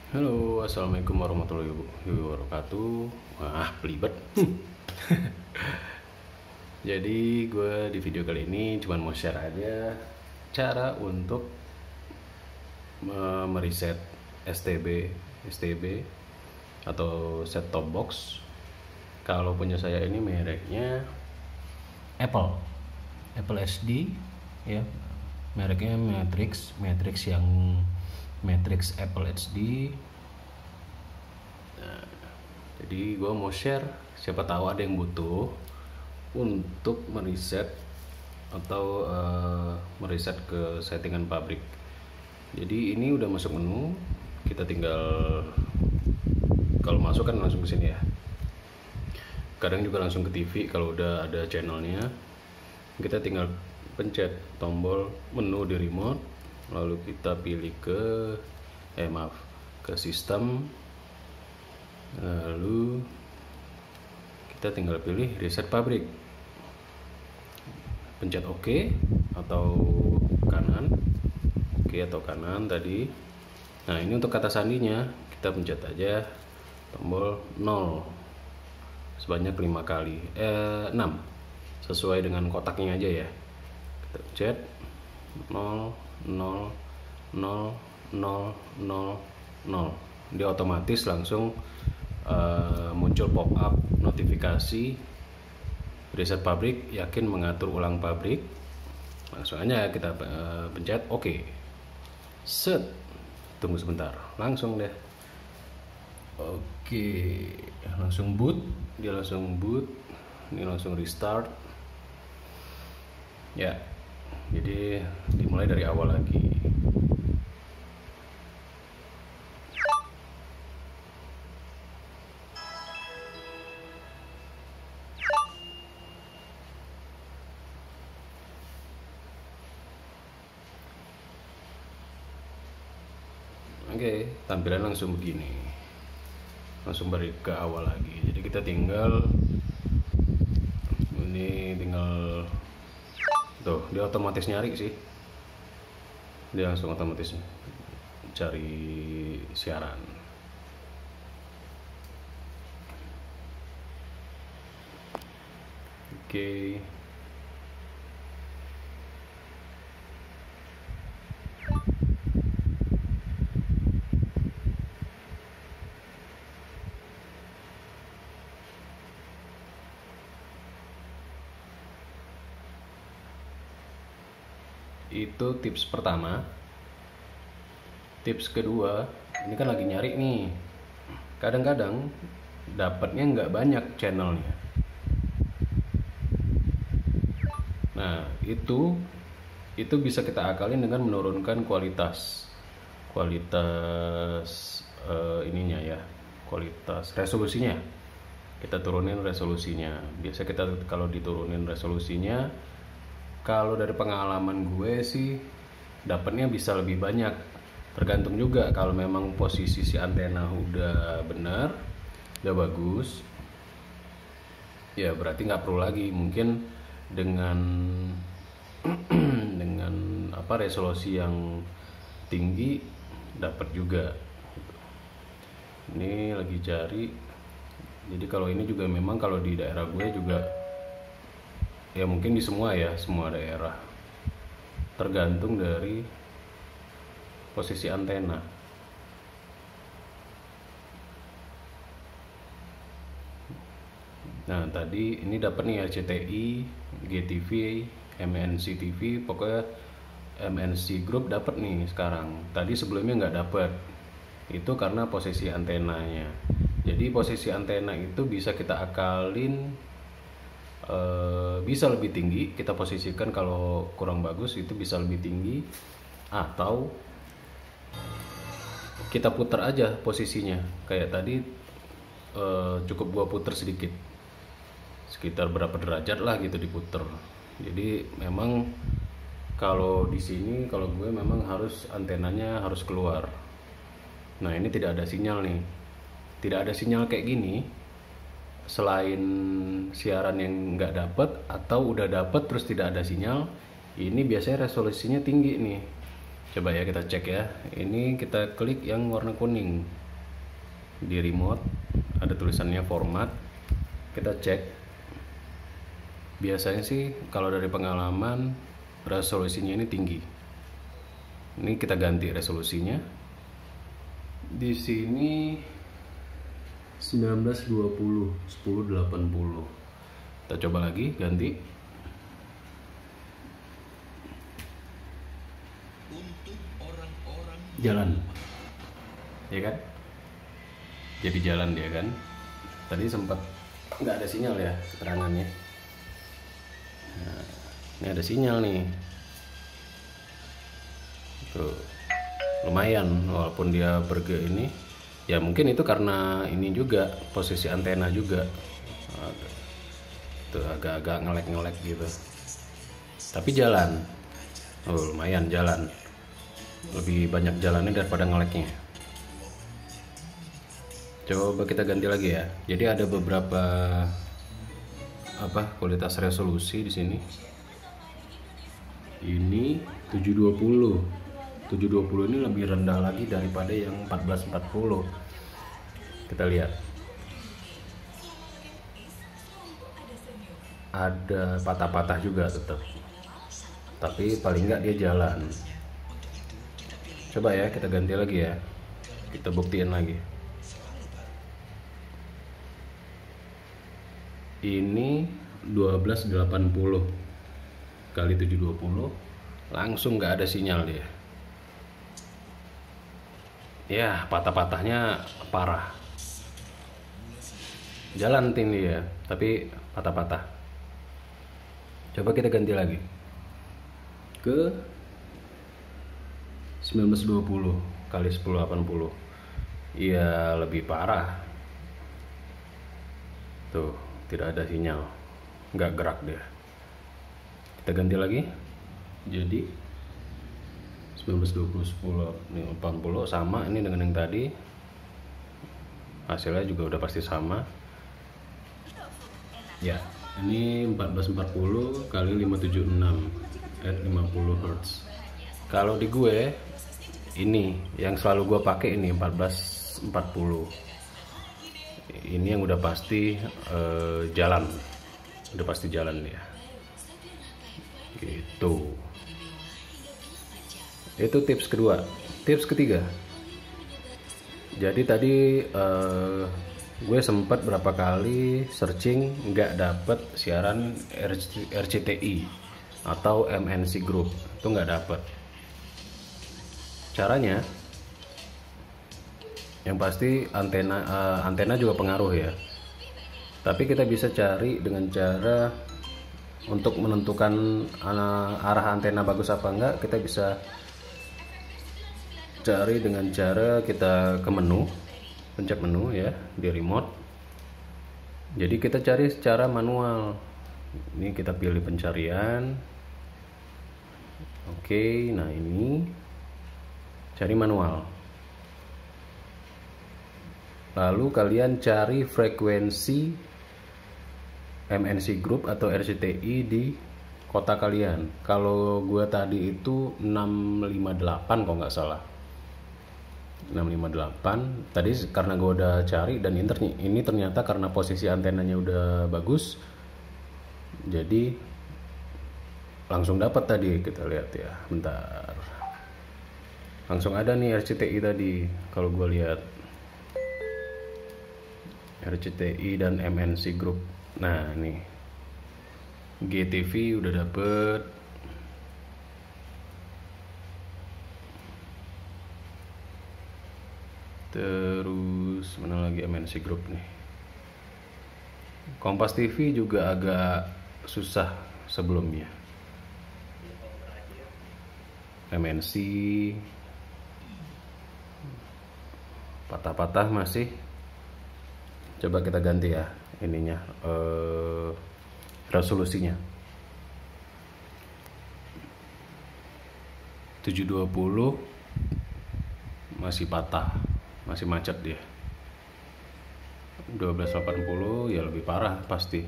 Halo, assalamualaikum warahmatullahi wabarakatuh. Wah, belibet. Jadi gue di video kali ini cuma mau share aja cara untuk mereset STB atau set top box. Kalau punya saya ini mereknya Apple SD ya. Mereknya Matrix yang Matrix Apple HD. Nah, jadi gue mau share, siapa tahu ada yang butuh untuk mereset atau mereset ke settingan pabrik. Jadi ini udah masuk menu, kita tinggal kalau masuk kan langsung ke sini ya. Kadang juga langsung ke TV kalau udah ada channelnya. Kita tinggal pencet tombol menu di remote, lalu kita pilih ke sistem, lalu kita tinggal pilih reset pabrik, pencet OK atau kanan tadi. Nah, ini untuk kata sandinya kita pencet aja tombol 0 sebanyak 5 kali 6 sesuai dengan kotaknya aja ya. Kita pencet 0 0 0 0 0 0, dia otomatis langsung muncul pop up notifikasi reset pabrik, yakin mengatur ulang pabrik. Langsung aja kita pencet OK. Set, tunggu sebentar, langsung deh. Oke, langsung boot, dia langsung boot. Ini langsung restart ya. Jadi dimulai dari awal lagi. Oke, tampilan langsung begini, langsung balik ke awal lagi. Jadi kita tinggal tuh, dia otomatis nyari sih, dia langsung otomatis cari siaran. Oke. Itu tips pertama. Tips kedua, ini kan lagi nyari nih, kadang-kadang dapatnya nggak banyak channelnya. Nah, itu bisa kita akalin dengan menurunkan kualitas ininya ya, kualitas resolusinya. Kita turunin resolusinya. Biasa kita kalau diturunin resolusinya, kalau dari pengalaman gue sih dapatnya bisa lebih banyak. Tergantung juga, kalau memang posisi si antena udah benar, udah bagus, ya berarti nggak perlu lagi. Mungkin dengan dengan resolusi yang tinggi dapat juga. Ini lagi cari. Jadi kalau ini juga memang kalau di daerah gue juga, ya mungkin di semua daerah, tergantung dari posisi antena. Nah, tadi ini dapat nih RCTI, GTV, MNC TV, pokoknya MNC Group dapat nih sekarang. Tadi sebelumnya nggak dapat. Itu karena posisi antenanya. Jadi posisi antena itu bisa kita akalin, bisa lebih tinggi. Kita posisikan kalau kurang bagus itu bisa lebih tinggi, atau kita putar aja posisinya. Kayak tadi cukup gua putar sedikit, sekitar berapa derajat lah gitu diputer. Jadi memang kalau di sini, kalau gue memang harus antenanya harus keluar. Nah, ini tidak ada sinyal nih, tidak ada sinyal kayak gini. Selain siaran yang nggak dapet atau udah dapet terus tidak ada sinyal, ini biasanya resolusinya tinggi nih. Coba ya kita cek ya. Ini kita klik yang warna kuning di remote, ada tulisannya format. Kita cek. Biasanya sih kalau dari pengalaman resolusinya ini tinggi. Ini kita ganti resolusinya. Di sini 1920 1080. Kita coba lagi ganti. Jalan, ya kan? Jadi jalan dia kan. Tadi sempat nggak ada sinyal ya keterangannya. Nah, ini ada sinyal nih. Tuh, lumayan walaupun dia ini. Ya mungkin itu karena ini juga posisi antena juga. Tuh agak-agak ngelek gitu. Tapi jalan. Oh, lumayan jalan. Lebih banyak jalannya daripada ngeleknya. Coba kita ganti lagi ya. Jadi ada beberapa kualitas resolusi di sini. Ini 720. 720 ini lebih rendah lagi daripada yang 1440. Kita lihat. Ada patah-patah juga tetap. Tapi paling nggak dia jalan. Coba ya kita ganti lagi ya. Kita buktiin lagi. Ini 1280 kali 720, langsung nggak ada sinyal dia. Ya patah-patahnya parah. Jalan tinggi ya, tapi patah-patah. Coba kita ganti lagi ke 1920 kali 1080. Iya lebih parah. Tuh tidak ada sinyal, nggak gerak dia. Kita ganti lagi. Jadi 1920 1080 sama ini dengan yang tadi. Hasilnya juga udah pasti sama. Ya, ini 1440 kali 576 at 50 Hz. Kalau di gue ini yang selalu gue pakai ini 1440. Ini yang udah pasti jalan. Udah pasti jalan ya. Gitu. Itu tips kedua. Tips ketiga. Jadi tadi gue sempat berapa kali searching nggak dapet siaran RCTI atau MNC Group, itu nggak dapet. Caranya, yang pasti antena juga pengaruh ya. Tapi kita bisa cari dengan cara untuk menentukan arah antena bagus apa enggak. Kita bisa cari dengan cara kita ke menu, pencet menu ya di remote. Jadi kita cari secara manual. Ini kita pilih pencarian. Oke, nah ini cari manual. Lalu kalian cari frekuensi MNC Group atau RCTI di kota kalian. Kalau gue tadi itu 658 kalau nggak salah. 658 tadi karena gue udah cari dan ini ternyata karena posisi antenanya udah bagus, jadi langsung dapat tadi. Kita lihat ya, bentar, langsung ada nih RCTI tadi. Kalau gue lihat RCTI dan MNC Group, nah nih GTV udah dapet. Terus mana lagi MNC Group nih. Kompas TV juga agak susah sebelumnya. MNC patah-patah masih. Coba kita ganti ya ininya, resolusinya 720 masih patah, masih macet dia. 1280 ya lebih parah pasti,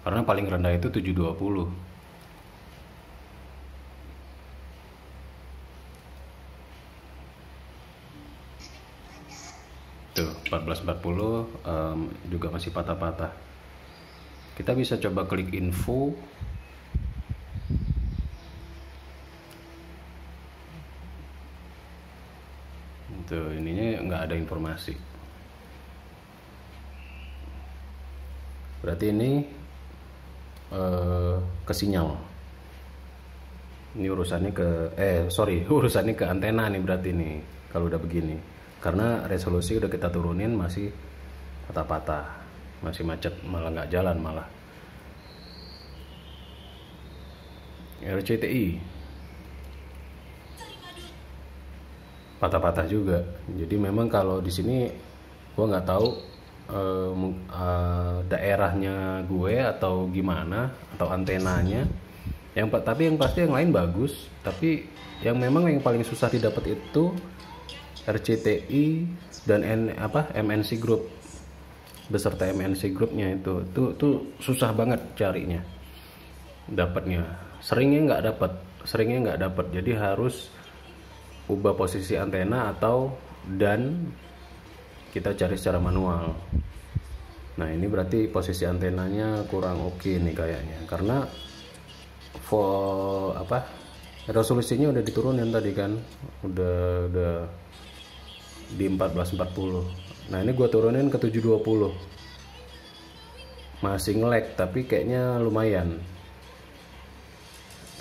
karena paling rendah itu 720. Tuh 1440 juga masih patah-patah. Kita bisa coba klik info. Tuh ininya nggak ada informasi. Berarti ini ke sinyal. Ini urusannya ke urusannya ke antena nih berarti nih kalau udah begini. Karena resolusi udah kita turunin masih patah-patah, masih macet, malah nggak jalan malah. RCTI patah-patah juga. Jadi memang kalau di sini gua nggak tahu daerahnya gue atau gimana atau antenanya. Tapi yang pasti yang lain bagus, tapi yang memang yang paling susah didapat itu RCTI dan MNC Group beserta MNC Groupnya itu susah banget carinya, dapatnya seringnya nggak dapat. Jadi harus ubah posisi antena dan kita cari secara manual. Nah ini berarti posisi antenanya kurang oke nih kayaknya, karena resolusinya udah diturunin tadi kan, udah di 1440. Nah ini gua turunin ke 720, masih nge-lag tapi kayaknya lumayan,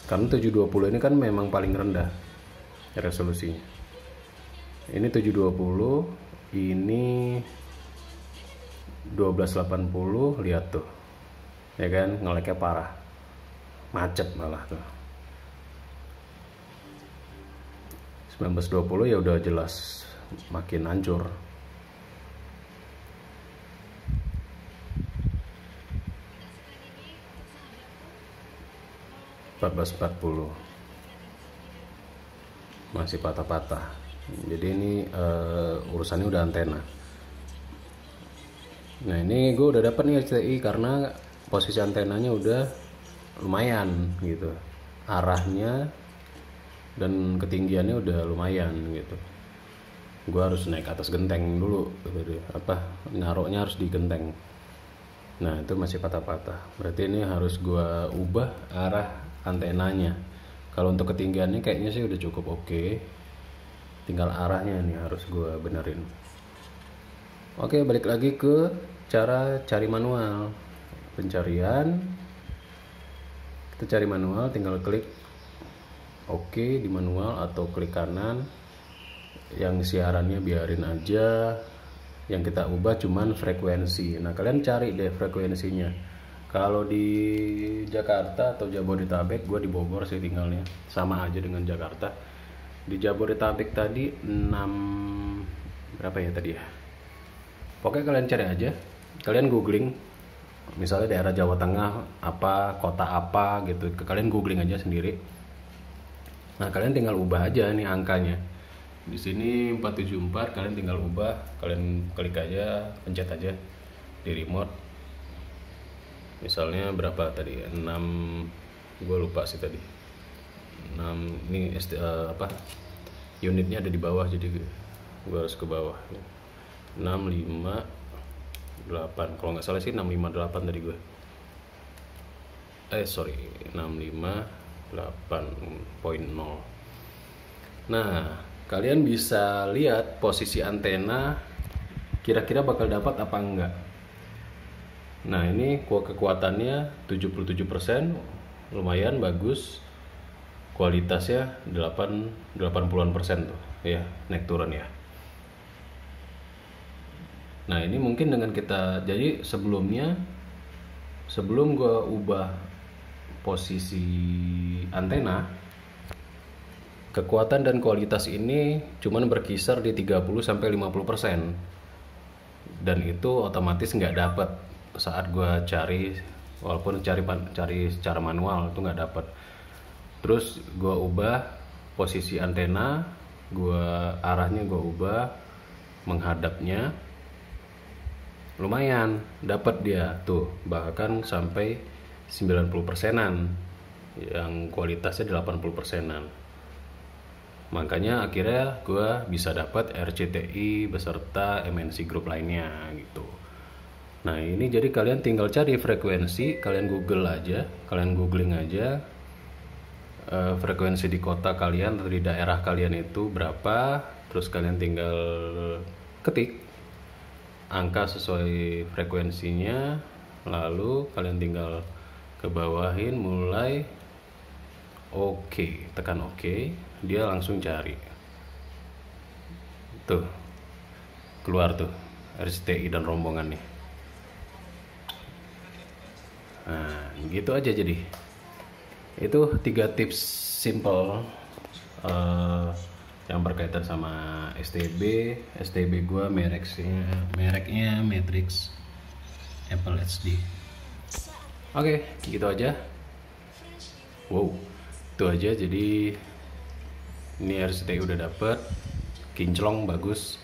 karena 720 ini kan memang paling rendah resolusinya. Ini 720, ini 1280, lihat tuh ya kan, nge-lag-nya parah, macet malah tuh. 1920 ya udah jelas makin hancur. Masih patah-patah. Jadi ini urusannya udah antena. Nah ini gue udah dapat nih RCTI karena posisi antenanya udah lumayan gitu, arahnya dan ketinggiannya udah lumayan gitu. Gue harus naik atas genteng dulu gitu, naruhnya harus di genteng. Nah itu masih patah-patah, berarti ini harus gue ubah arah antenanya. Kalau untuk ketinggiannya kayaknya sih udah cukup oke, tinggal arahnya nih harus gue benerin. Oke, balik lagi ke cara cari manual. Pencarian, kita cari manual, tinggal klik oke di manual atau klik kanan. Yang siarannya biarin aja, yang kita ubah cuman frekuensi. Nah kalian cari deh frekuensinya. Kalau di Jakarta atau Jabodetabek, gue di Bogor sih tinggalnya, sama aja dengan Jakarta. Di Jabodetabek tadi 6 berapa ya tadi ya, pokoknya kalian cari aja, kalian googling misalnya daerah Jawa Tengah apa, kota apa gitu, kalian googling aja sendiri. Nah kalian tinggal ubah aja nih angkanya. Di sini 474, kalian tinggal ubah, kalian klik aja, pencet aja di remote. Misalnya berapa tadi? 6, gue lupa sih tadi. 6 ini unitnya ada di bawah, jadi gue harus ke bawah. 658, kalau nggak salah sih 658 tadi gue. 658.0. Nah kalian bisa lihat posisi antena kira-kira bakal dapat apa enggak. Nah ini kekuatannya 77%, lumayan bagus. Kualitasnya 80-an% tuh ya, naik turun ya. Nah ini mungkin dengan kita, jadi sebelum gue ubah posisi antena, kekuatan dan kualitas ini cuman berkisar di 30-50%, dan itu otomatis nggak dapat saat gue cari, walaupun cari secara manual itu nggak dapat. Terus gue ubah posisi antena, arahnya gue ubah, menghadapnya, lumayan dapat dia tuh, bahkan sampai 90%-an, yang kualitasnya 80%-an. Makanya akhirnya gue bisa dapat RCTI beserta MNC Group lainnya gitu. Nah ini jadi kalian tinggal cari frekuensi, kalian googling aja frekuensi di kota kalian atau di daerah kalian itu berapa, terus kalian tinggal ketik angka sesuai frekuensinya, lalu kalian tinggal ke bawahin mulai oke, tekan oke, dia langsung cari tuh, keluar tuh RCTI dan rombongannya. Nah gitu aja. Jadi itu 3 tips simple yang berkaitan sama STB gua mereknya Matrix Apple HD. Oke, gitu aja. Wow, itu aja. Jadi ini RCTI udah dapet, kinclong bagus,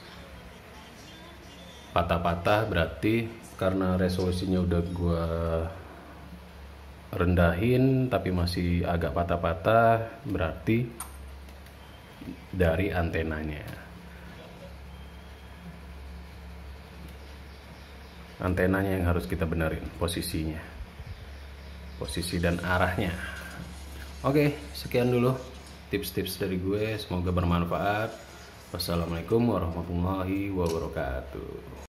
patah-patah berarti karena resolusinya udah gua rendahin tapi masih agak patah-patah, berarti dari antenanya yang harus kita benerin posisi dan arahnya. Oke, sekian dulu tips-tips dari gue, semoga bermanfaat. Wassalamualaikum warahmatullahi wabarakatuh.